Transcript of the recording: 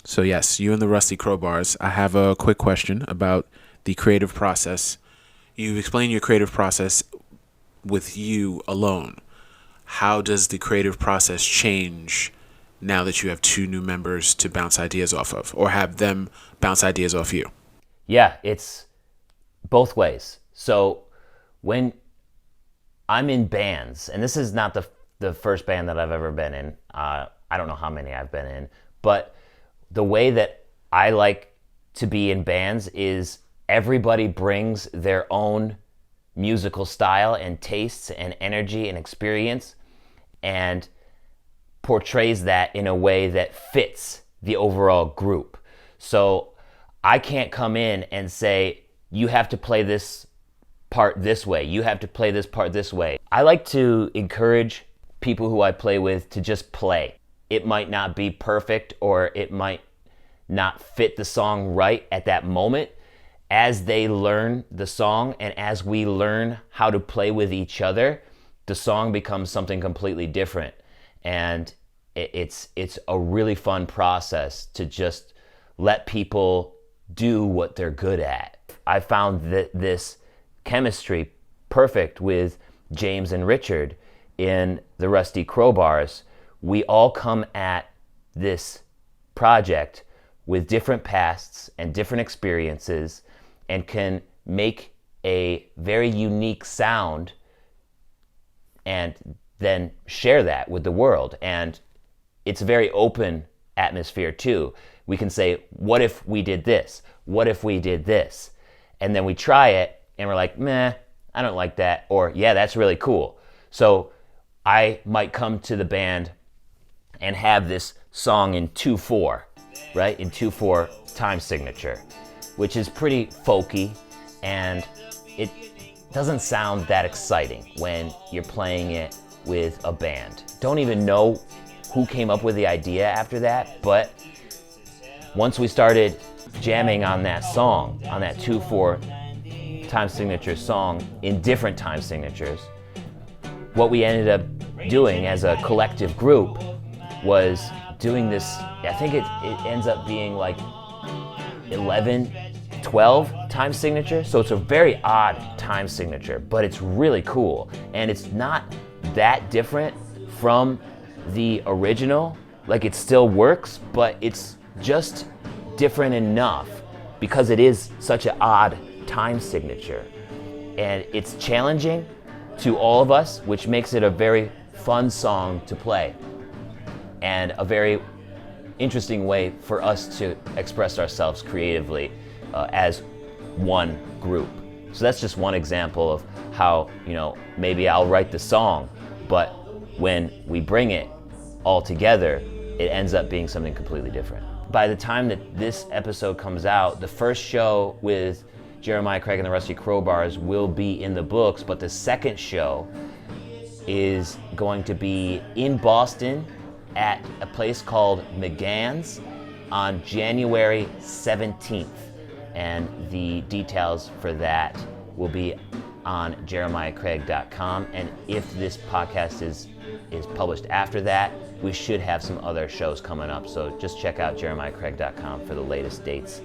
So yes, you and the Rusty Crowbars. I have a quick question about the creative process. You explain your creative process with you alone. How does the creative process change now that you have two new members to bounce ideas off of, or have them bounce ideas off you? Yeah, it's both ways. So when I'm in bands, and this is not the first band that I've ever been in. I don't know how many I've been in, but the way that I like to be in bands is everybody brings their own musical style and tastes and energy and experience and portrays that in a way that fits the overall group. So I can't come in and say, you have to play this part this way, you have to play this part this way. I like to encourage people who I play with to just play. It might not be perfect, or it might not fit the song right at that moment. As they learn the song and as we learn how to play with each other, the song becomes something completely different. And it's a really fun process to just let people do what they're good at. I found that this chemistry perfect with James and Richard in the Rusty Crowbars. We all come at this project with different pasts and different experiences and can make a very unique sound and then share that with the world. And it's a very open atmosphere too. We can say, what if we did this? What if we did this? And then we try it and we're like, meh, I don't like that. Or yeah, that's really cool. So I might come to the band and have this song in 2/4, right? In 2/4 time signature, which is pretty folky, and it doesn't sound that exciting when you're playing it with a band. Don't even know who came up with the idea after that, but once we started jamming on that song, on that 2/4 time signature song in different time signatures, what we ended up doing as a collective group was doing this. I think it ends up being like 11, 12 time signature. So it's a very odd time signature, but it's really cool. And it's not that different from the original. Like, it still works, but it's just different enough because it is such an odd time signature. And it's challenging to all of us, which makes it a very fun song to play and a very interesting way for us to express ourselves creatively as one group. So that's just one example of how, maybe I'll write the song, but when we bring it all together, it ends up being something completely different. By the time that this episode comes out, the first show with Jeremiah Craig and the Rusty Crowbars will be in the books, but the second show is going to be in Boston at a place called McGann's on January 17th. And the details for that will be on jeremiahcraig.com. And if this podcast is published after that, we should have some other shows coming up. So just check out jeremiahcraig.com for the latest dates